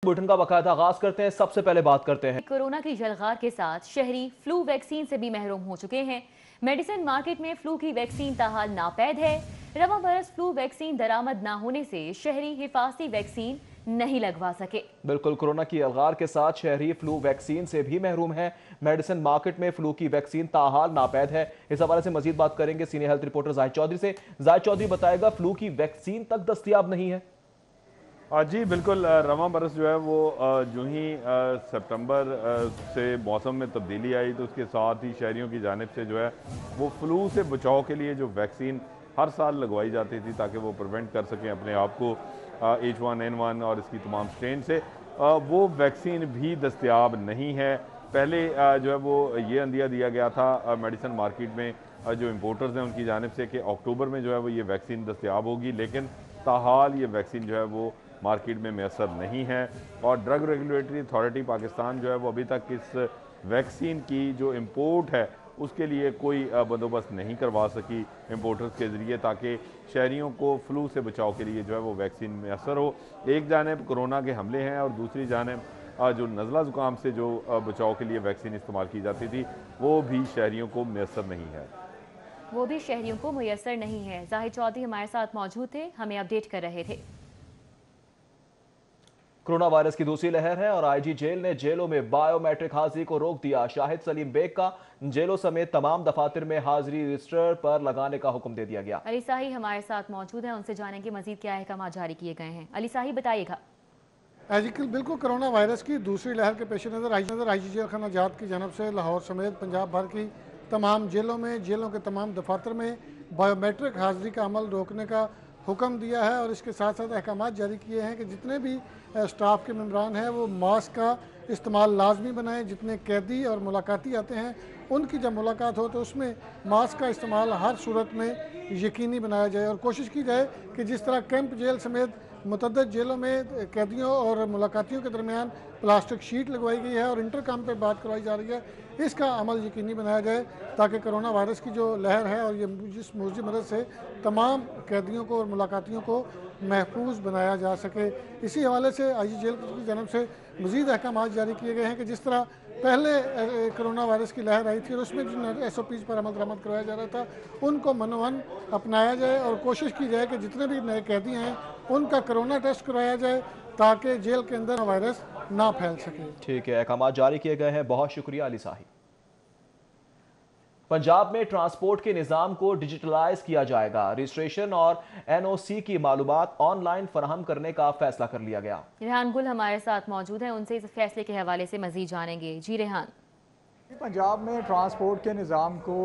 Bulletin का बाकायदा आगाज करते हैं। सबसे पहले बात करते हैं कोरोना की जलगार के साथ शहरी फ्लू वैक्सीन से भी महरूम हो चुके हैं। मेडिसिन मार्केट में फ्लू की वैक्सीन ताहाल नापैद है। रवा बरस फ्लू वैक्सीन दरामद ना होने से शहरी हिफाजती वैक्सीन नहीं लगवा सके। बिल्कुल, कोरोना की अलगार के साथ शहरी फ्लू वैक्सीन से भी महरूम है। मेडिसिन मार्केट में फ्लू की वैक्सीन ताहाल नापैद है। इस हवाले से मजीद बात करेंगे senior health reporter Zahid Chaudhry से। जाहिद चौधरी बताएगा, फ्लू की वैक्सीन तक दस्तयाब नहीं है। जी बिल्कुल, रवां बरस जो है वो जो ही सितंबर से मौसम में तब्दीली आई तो उसके साथ ही शहरियों की जानिब से जो है वो फ्लू से बचाव के लिए जो वैक्सीन हर साल लगवाई जाती थी ताकि वो प्रिवेंट कर सकें अपने आप को H1N1 और इसकी तमाम स्ट्रेन से, वो वैक्सीन भी दस्तयाब नहीं है। पहले जो है वो ये अंदिया दिया गया था मेडिसिन मार्केट में जो इम्पोर्टर्स हैं उनकी जानिब से कि अक्टूबर में जो है वो ये वैक्सीन दस्तयाब होगी, लेकिन ताहाल ये वैक्सीन जो है वो मार्केट में मैसर नहीं है। और ड्रग रेगुलेटरी अथॉरिटी पाकिस्तान जो है वो अभी तक इस वैक्सीन की जो इंपोर्ट है उसके लिए कोई बंदोबस्त नहीं करवा सकी इंपोर्टर्स के ज़रिए, ताकि शहरियों को फ्लू से बचाव के लिए जो है वो वैक्सीन मैसर हो। एक जानिब कोरोना के हमले हैं और दूसरी जानिब जो नज़ला ज़ुकाम से जो बचाव के लिए वैक्सीन इस्तेमाल की जाती थी वो भी शहरियों को मैसर नहीं है। वो भी शहरियों को मुयसर नहीं है। जाहिद चौधरी हमारे साथ मौजूद थे, हमें अपडेट कर रहे थे। कोरोना वायरस की दूसरी लहर है और आईजी जेल ने जेलों में बायोमेट्रिक हाजिरी को रोक दिया। शाहिद सलीम बेग का जेलों समेत तमाम दफातर में हाजिरी रजिस्टर पर लगाने का हुक्म दे दिया गया। अली साही हमारे साथ मौजूद हैं, उनसे जानेंगे मजीद क्या अहकाम जारी किए गए हैं। अली साही बताइएगा। बिल्कुल, कोरोना वायरस की दूसरी लहर के पेश नज़र आईजी जेल खाना जात की जानब से लाहौर समेत पंजाब भर की तमाम जेलों के तमाम दफातर में बायोमेट्रिक हाजिरी का अमल रोकने का हुक्म दिया है और इसके साथ साथ अहकाम जारी किए हैं कि जितने भी स्टाफ के मेम्बरान हैं वो मास्क का इस्तेमाल लाजमी बनाएं। जितने कैदी और मुलाकाती आते हैं उनकी जब मुलाकात हो तो उसमें मास्क का इस्तेमाल हर सूरत में यकीनी बनाया जाए और कोशिश की जाए कि जिस तरह कैंप जेल समेत मुतअद्दिद जेलों में कैदियों और मुलाकातियों के दरमियान प्लास्टिक शीट लगवाई गई है और इंटरकॉम पे बात करवाई जा रही है, इसका अमल यकीनी बनाया जाए ताकि कोरोना वायरस की जो लहर है और ये जिस मौजी मदद से तमाम कैदियों को और मुलाकातियों को महफूज बनाया जा सके। इसी हवाले से आईजी जेल की जानब से मज़ीद अहकाम जारी किए गए हैं कि जिस तरह पहले कोरोना वायरस की लहर आई थी और उसमें जिन SOPs पर अमल दरामद करवाया जा रहा था उनको मनोवन अपनाया जाए और कोशिश की जाए कि जितने भी नए कैदी हैं उनका कोरोना टेस्ट करवाया जाए ताकि जेल के अंदर वायरस ना फैल सके। ठीक है, अहकाम जारी किए गए हैं। बहुत शुक्रिया अली साही। पंजाब में ट्रांसपोर्ट के निज़ाम को डिजिटलाइज किया जाएगा। रजिस्ट्रेशन और NOC की मालूमात ऑनलाइन फराहम करने का फैसला कर लिया गया। रेहान गुल हमारे साथ मौजूद हैं, उनसे इस फैसले के हवाले से मजीद जानेंगे। जी रेहान। पंजाब में ट्रांसपोर्ट के निज़ाम को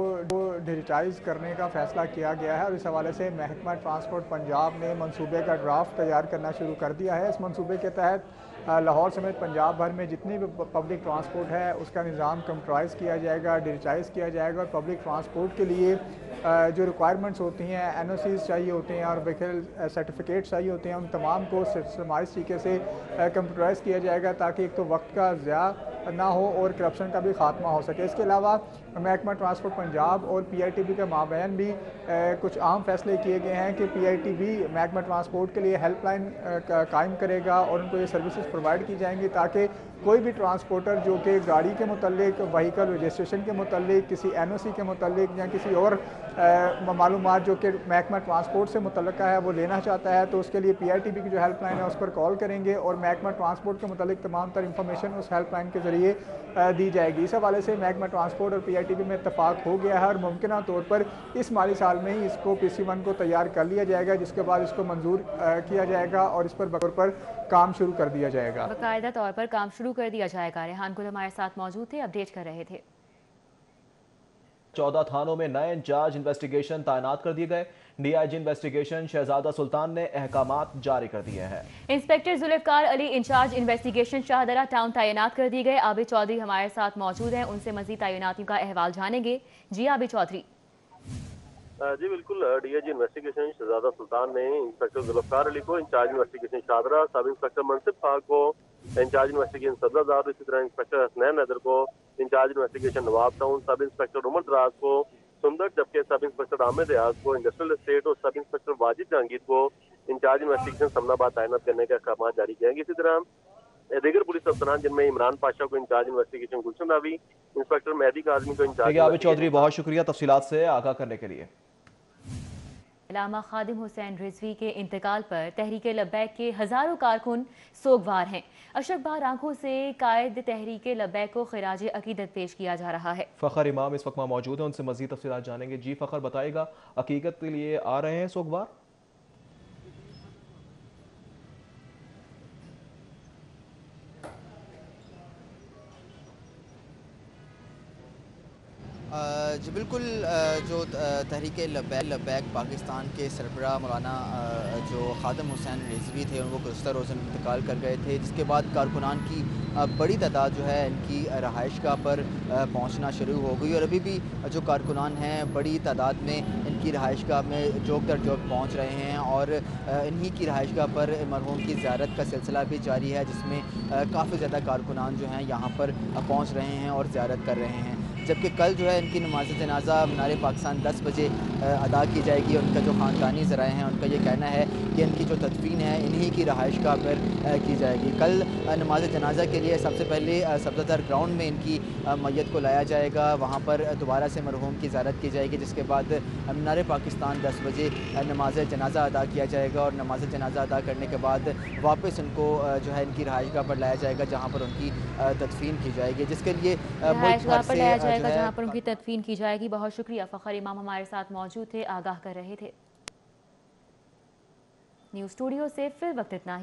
डिजिटाइज करने का फ़ैसला किया गया है और इस हवाले से महकमा ट्रांसपोर्ट पंजाब ने मंसूबे का ड्राफ्ट तैयार करना शुरू कर दिया है। इस मंसूबे के तहत लाहौर समेत पंजाब भर में जितनी भी पब्लिक ट्रांसपोर्ट है उसका निज़ाम कंप्यूटराइज किया जाएगा, डिजिटाइज किया जाएगा और पब्लिक ट्रांसपोर्ट के लिए जो रिक्वायरमेंट्स होती हैं, NOCs चाहिए होते हैं और व्हीकल सर्टिफिकेट चाहिए होते हैं, उन तमाम को सिस्टमाइज तरीके से कंप्यूटराइज किया जाएगा ताकि एक तो वक्त का ज़्या ना हो और करप्शन का भी खात्मा हो सके। इसके अलावा महकमा ट्रांसपोर्ट पंजाब और PITB के माबैन भी कुछ अहम फैसले किए गए हैं कि PITB महकमा ट्रांसपोर्ट के लिए हेल्पलाइन कायम करेगा और उनको ये सर्विसेज प्रोवाइड की जाएंगी ताकि कोई भी ट्रांसपोर्टर जो कि गाड़ी के मुतल्लिक, व्हीकल रजिस्ट्रेशन के मुतल्लिक, किसी NOC के मुतल्लिक या किसी और मालूमात जो कि महकमा ट्रांसपोर्ट से मुतल्लिका है वो लेना चाहता है तो उसके लिए PITB की जो हेल्पलाइन है उस पर कॉल करेंगे और महकमा ट्रांसपोर्ट के मुतल्लिक तमाम तर इंफॉर्मेशन उस हेल्पलाइन के ज़रिए दी जाएगी। इस हवाले से महकमा ट्रांसपोर्ट और PITB में इत्तफाक हो गया है और मुमकिन तौर पर इस माली साल में ही इसको PC1 को तैयार कर लिया जाएगा, जिसके बाद इसको मंजूर किया जाएगा और इस पर काम शुरू कर दिया जाएगा। बाकायदा तौर पर काम शुरू कर दिया जाएगा। रेहान गुल हमारे साथ मौजूद थे, अपडेट कर रहे थे। 14 थानों में नए इंचार्ज इन्वेस्टिगेशन तैनात कर दिए गए। DIG इन्वेस्टिगेशन शहजादा सुल्तान ने अहकामात जारी कर दिए हैं। Inspector Zulfiqar Ali incharge investigation Shahdara town तैनात कर दिए गए। आबिद चौधरी हमारे साथ मौजूद हैं, उनसे मजीद तैनातियों का अहवाल जानेंगे। जी आबिद चौधरी। जी बिल्कुल, DIG इन्वेस्टिगेशन शहजादा सुल्तान ने इंस्पेक्टर जुल्फकार अली को in charge investigation Shahdara, sub inspector मनसिब खां को इंचार्ज इन्वेस्टिगेशन सदरादार, इसी तरह इंस्पेक्टर हसनैन हैदर को इंचार्ज इन्वेस्टिगेशन नवाब टाउन, सब इंस्पेक्टर उमर दराज को सुंदर, जबकि सब इंस्पेक्टर आमिर रियाज को इंडस्ट्रियल एस्टेट और सब इंस्पेक्टर वाजिद जहांगीर को इंचार्ज इन्वेस्टिगेशन समनाबाद तैनात करने के अहकाम जारी किए। इसी तरह दीगर पुलिस अफसरान जिनमें इमरान पाशा को इंचार्ज इन्वेस्टिगेशन गुलशन रावी, इंस्पेक्टर मेहदी काजमी को इंचार्ज। आबिद चौधरी, बहुत शुक्रिया तफसीलात से आगाह करने के लिए। अल्लामा खादिम हुसैन रिजवी के इंतकाल पर तहरीके लब्बैक के हजारों कारकुन सोगवार हैं। अशकबार आंखों से कायद तहरीके लब्बैक को खिराज अकीदत पेश किया जा रहा है। फ़खर इमाम इस वक्त मौजूद हैं, उनसे मजीद तफसीलात जानेंगे। जी फ़खर, बताएगा अकीदत के लिए आ रहे हैं सोगवार? जी बिल्कुल, जो तहरीक लब्बैक पाकिस्तान के सरबराह मौलाना जो खादिम हुसैन रिजवी थे उनको गुज़श्ता रोज़ इंतकाल कर गए थे, जिसके बाद कारकुनान की बड़ी तादाद जो है इनकी रहाइशगाह पर पहुंचना शुरू हो गई और अभी भी जो कारकुनान हैं बड़ी तादाद में इनकी रहाइशगाह में जोक दर जोक पहुँच रहे हैं और इन्हीं की रहाइशगाह पर मरहूम की ज़ियारत का सिलसिला भी जारी है, जिसमें काफ़ी ज़्यादा कारकुनान जो हैं यहाँ पर पहुँच रहे हैं और ज़ियारत कर रहे हैं। जबकि कल जो है इनकी नमाज जनाजा मीनार पाकिस्तान 10 बजे अदा की जाएगी। उनका जो ख़ानदानी ज़राए हैं उनका ये कहना है कि इनकी जो तदफीन है इन्हीं की रहाइशगाह पर की जाएगी। कल नमाज जनाजा के लिए सबसे पहले सब्ज़ादार ग्राउंड में इनकी मैयत को लाया जाएगा, वहाँ पर दोबारा से मरहूम की ज़ियारत की जाएगी, जिसके बाद मीनार पाकिस्तान 10 बजे नमाज जनाजा अदा किया जाएगा और नमाज जनाजा अदा करने के बाद वापस उनको जो है इनकी रहाइशगाह पर लाया जाएगा, जहाँ पर उनकी तदफीन की जाएगी, जिसके लिए मुल्क भर से जहाँ पर उनकी तदफीन की जाएगी। बहुत शुक्रिया, फ़खर इमाम हमारे साथ मौजूद थे, आगाह कर रहे थे। न्यूज़ स्टूडियो से फिर वक्त इतना ही।